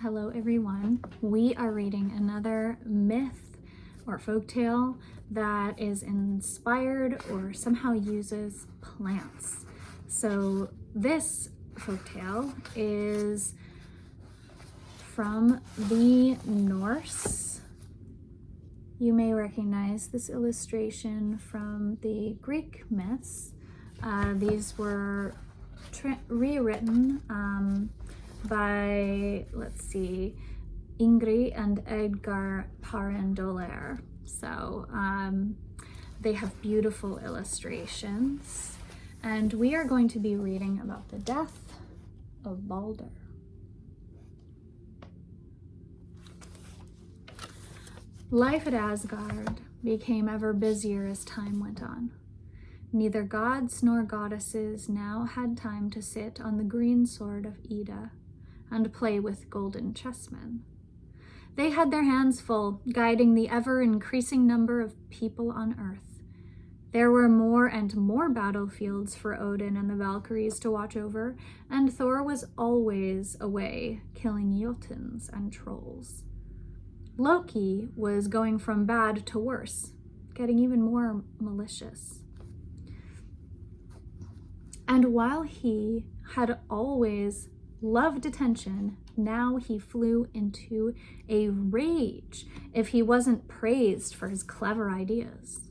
Hello everyone. We are reading another myth or folktale that is inspired or somehow uses plants. So this folktale is from the Norse. You may recognize this illustration from the Greek myths. These were rewritten by, Ingrid and Edgar Parendoler. So they have beautiful illustrations. And we are going to be reading about the death of Balder. Life at Asgard became ever busier as time went on. Neither gods nor goddesses now had time to sit on the green sword of Ida and play with golden chessmen. They had their hands full, guiding the ever-increasing number of people on Earth. There were more and more battlefields for Odin and the Valkyries to watch over, and Thor was always away, killing Jotuns and trolls. Loki was going from bad to worse, getting even more malicious. And while he had always loved attention, now he flew into a rage if he wasn't praised for his clever ideas.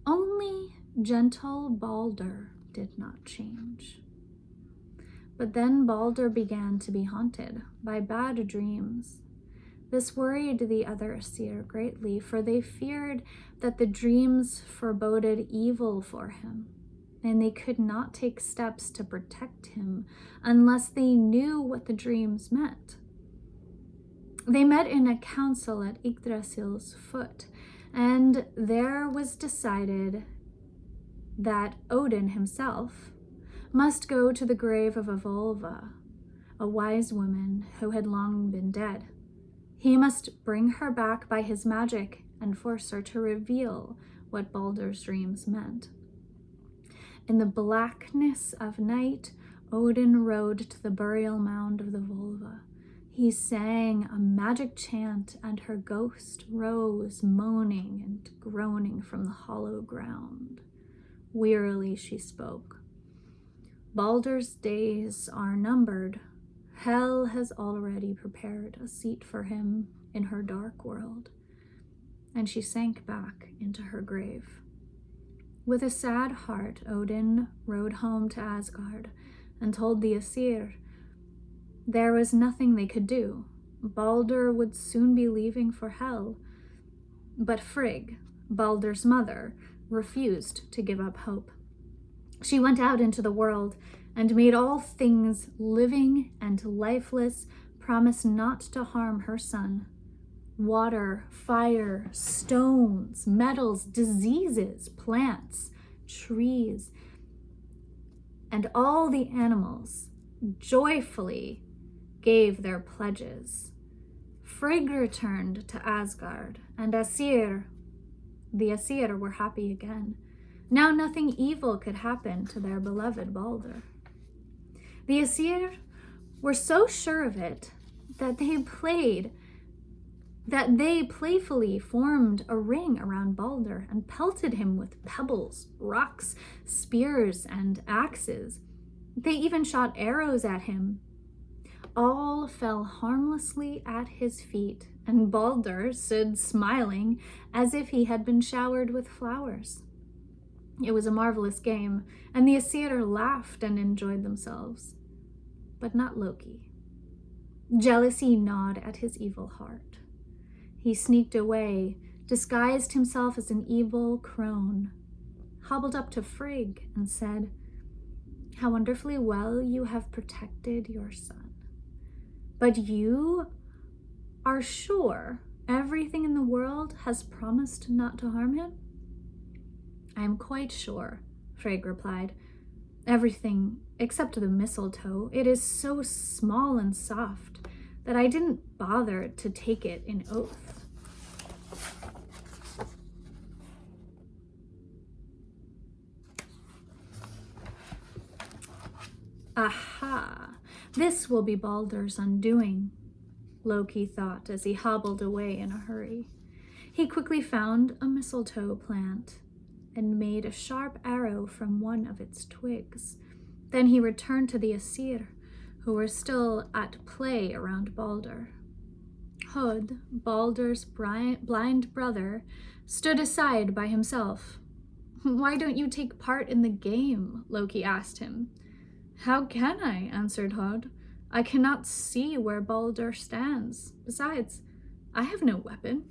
Only gentle Balder did not change. But then Balder began to be haunted by bad dreams. This worried the other Aesir greatly, for they feared that the dreams foreboded evil for him, and they could not take steps to protect him unless they knew what the dreams meant. They met in a council at Yggdrasil's foot, and there was decided that Odin himself must go to the grave of Avolva, a wise woman who had long been dead. He must bring her back by his magic and force her to reveal what Balder's dreams meant. In the blackness of night, Odin rode to the burial mound of the Volva. He sang a magic chant, and her ghost rose, moaning and groaning from the hollow ground. Wearily she spoke. Balder's days are numbered. Hel has already prepared a seat for him in her dark world. And she sank back into her grave. With a sad heart, Odin rode home to Asgard and told the Aesir there was nothing they could do. Balder would soon be leaving for Hel. But Frigg, Balder's mother, refused to give up hope. She went out into the world and made all things living and lifeless promise not to harm her son. Water, fire, stones, metals, diseases, plants, trees, and all the animals joyfully gave their pledges. Frigg returned to Asgard, and the Aesir were happy again. Now nothing evil could happen to their beloved Balder. The Aesir were so sure of it that they playfully formed a ring around Balder and pelted him with pebbles, rocks, spears, and axes. They even shot arrows at him. All fell harmlessly at his feet, and Balder stood smiling as if he had been showered with flowers. It was a marvelous game, and the Aesir laughed and enjoyed themselves. But not Loki. Jealousy gnawed at his evil heart. He sneaked away, disguised himself as an evil crone, hobbled up to Frigg and said, "How wonderfully well you have protected your son. But you are sure everything in the world has promised not to harm him?" "I am quite sure," Frigg replied. "Everything except the mistletoe. It is so small and soft that I didn't bother to take it in oath." Aha! This will be Balder's undoing. Loki thought as he hobbled away in a hurry. He quickly found a mistletoe plant and made a sharp arrow from one of its twigs. Then he returned to the Aesir, who were still at play around Balder. Hod, Balder's blind brother, stood aside by himself. "Why don't you take part in the game?" Loki asked him. "How can I?" answered Hod. "I cannot see where Balder stands. Besides, I have no weapon."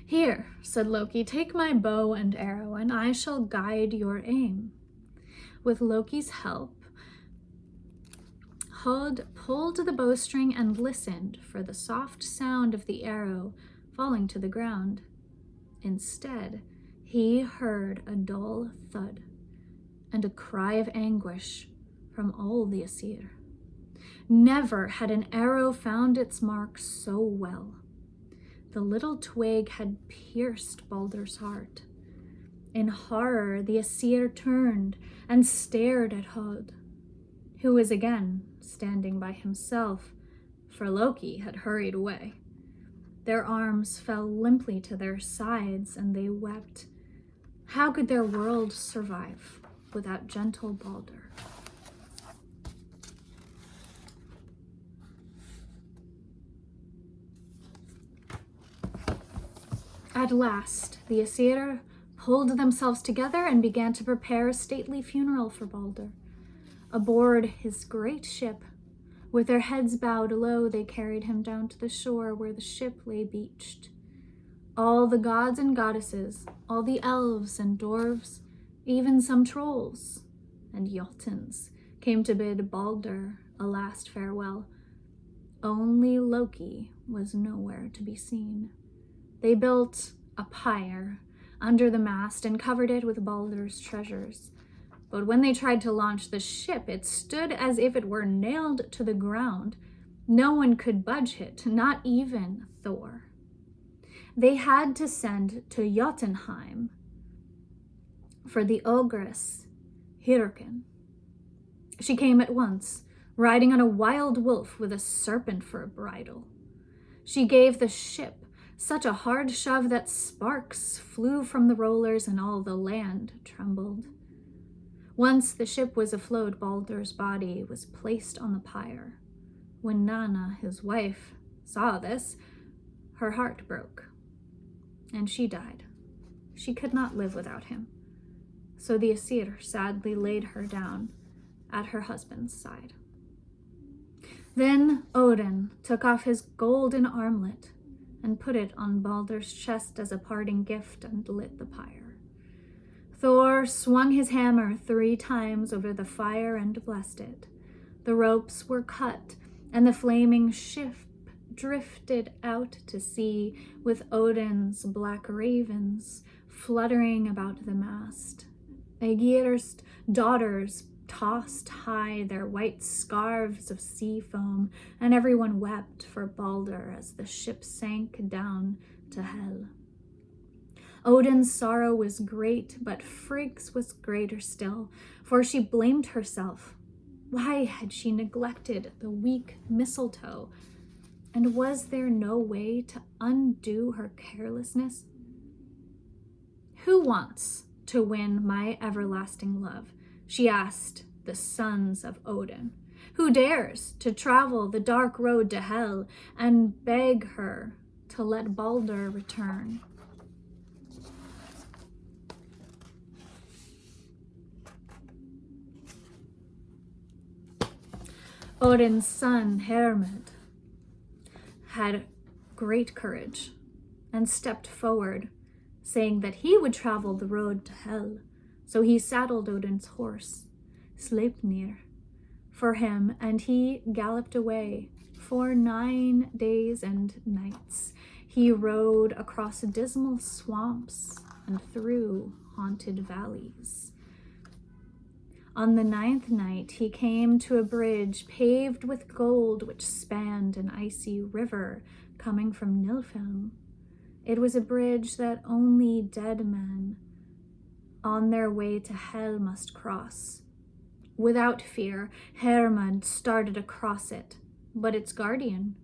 "Here," said Loki, "take my bow and arrow, and I shall guide your aim." With Loki's help, Hod pulled the bowstring and listened for the soft sound of the arrow falling to the ground. Instead, he heard a dull thud and a cry of anguish from all the Aesir. Never had an arrow found its mark so well. The little twig had pierced Balder's heart. In horror, the Aesir turned and stared at Hod, who was again standing by himself, for Loki had hurried away. Their arms fell limply to their sides, and they wept. How could their world survive without gentle Balder? At last, the Aesir pulled themselves together and began to prepare a stately funeral for Balder. Aboard his great ship, with their heads bowed low, they carried him down to the shore where the ship lay beached. All the gods and goddesses, all the elves and dwarves, even some trolls and Jotuns came to bid Balder a last farewell. Only Loki was nowhere to be seen. They built a pyre under the mast and covered it with Balder's treasures. But when they tried to launch the ship, it stood as if it were nailed to the ground. No one could budge it, not even Thor. They had to send to Jotunheim for the ogress Hyrrokin. She came at once, riding on a wild wolf with a serpent for a bridle. She gave the ship such a hard shove that sparks flew from the rollers and all the land trembled. Once the ship was afloat, Balder's body was placed on the pyre. When Nanna, his wife, saw this, her heart broke, and she died. She could not live without him. So the Aesir sadly laid her down at her husband's side. Then Odin took off his golden armlet and put it on Balder's chest as a parting gift and lit the pyre. Thor swung his hammer 3 times over the fire and blessed it. The ropes were cut, and the flaming ship drifted out to sea with Odin's black ravens fluttering about the mast. Aegir's daughters tossed high their white scarves of sea foam, and everyone wept for Balder as the ship sank down to Hel. Odin's sorrow was great, but Frigg's was greater still, for she blamed herself. Why had she neglected the weak mistletoe? And was there no way to undo her carelessness? "Who wants to win my everlasting love?" she asked the sons of Odin. "Who dares to travel the dark road to Hel and beg her to let Balder return?" Odin's son Hermod had great courage and stepped forward, saying that he would travel the road to Hel. So he saddled Odin's horse, Sleipnir, for him, and he galloped away. For 9 days and nights he rode across dismal swamps and through haunted valleys. On the 9th night he came to a bridge paved with gold which spanned an icy river coming from Nilfheim. It was a bridge that only dead men on their way to Hel must cross. Without fear, Hermod started across it, but its guardian,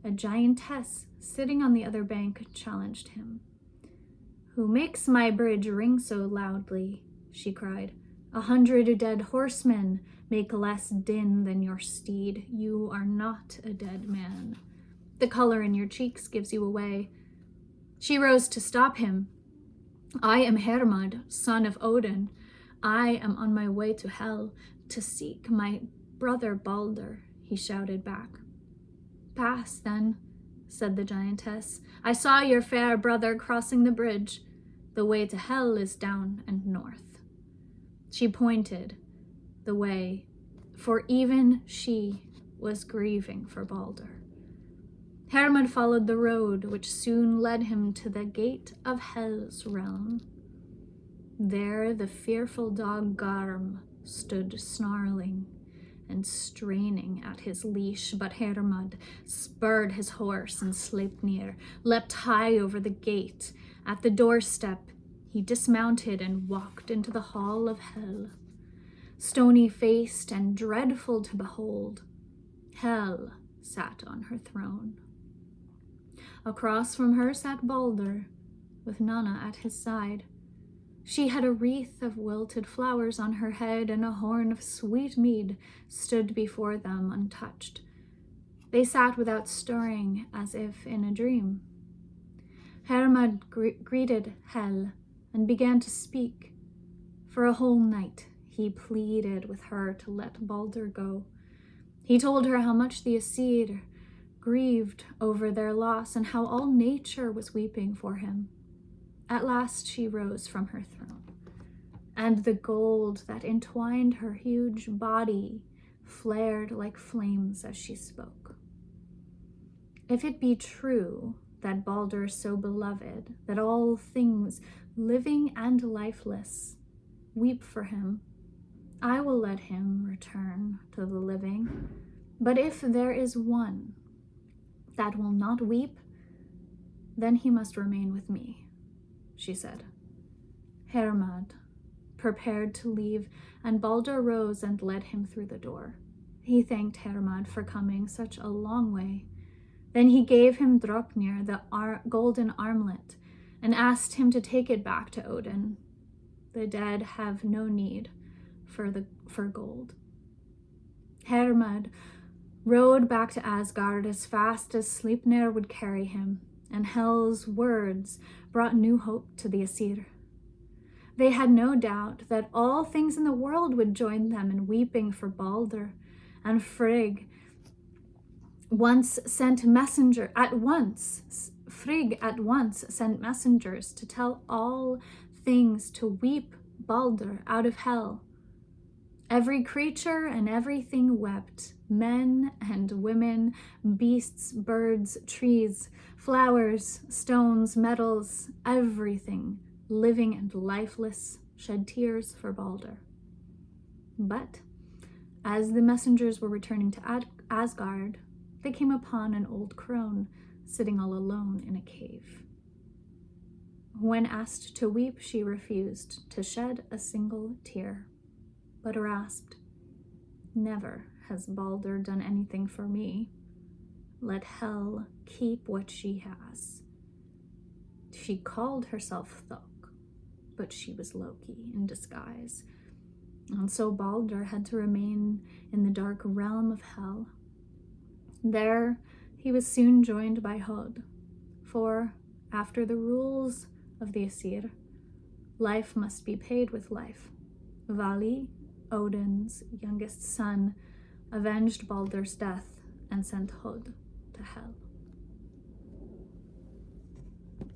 A giantess sitting on the other bank challenged him. "Who makes my bridge ring so loudly?" she cried. 100 dead horsemen make less din than your steed. You are not a dead man. The color in your cheeks gives you away." She rose to stop him. "I am Hermod, son of Odin. I am on my way to Hel to seek my brother Balder," he shouted back. "Pass, then," said the giantess. "I saw your fair brother crossing the bridge. The way to Hel is down and north." She pointed the way, for even she was grieving for Balder. Hermod followed the road, which soon led him to the gate of Hel's realm. There the fearful dog Garm stood snarling and straining at his leash, but Hermod spurred his horse, and Sleipnir leapt high over the gate. At the doorstep, he dismounted and walked into the hall of Hel. Stony-faced and dreadful to behold, Hel sat on her throne. Across from her sat Balder, with Nanna at his side. She had a wreath of wilted flowers on her head, and a horn of sweet mead stood before them untouched. They sat without stirring, as if in a dream. Hermod greeted Hel and began to speak. For a whole night he pleaded with her to let Balder go. He told her how much the Aesir grieved over their loss and how all nature was weeping for him. At last she rose from her throne, and the gold that entwined her huge body flared like flames as she spoke. "If it be true that Balder is so beloved that all things, living and lifeless, weep for him, I will let him return to the living. But if there is one that will not weep, then he must remain with me," she said. Hermod prepared to leave, and Balder rose and led him through the door. He thanked Hermod for coming such a long way. Then he gave him Draupnir, the golden armlet, and asked him to take it back to Odin. The dead have no need for gold. Hermod rode back to Asgard as fast as Sleipnir would carry him, and Hel's words brought new hope to the Aesir. They had no doubt that all things in the world would join them in weeping for Balder, and Frigg at once sent messengers to tell all things to weep Balder out of Hel. Every creature and everything wept, men and women, beasts, birds, trees, flowers, stones, metals, everything, living and lifeless, shed tears for Balder. But as the messengers were returning to Asgard, they came upon an old crone sitting all alone in a cave. When asked to weep, she refused to shed a single tear, but rasped, "Never has Balder done anything for me. Let Hel keep what she has." She called herself Thok, but she was Loki in disguise. And so Balder had to remain in the dark realm of Hel. There he was soon joined by Hod, for after the rules of the Aesir, life must be paid with life. Vali, Odin's youngest son, avenged Balder's death and sent Hod to Hel.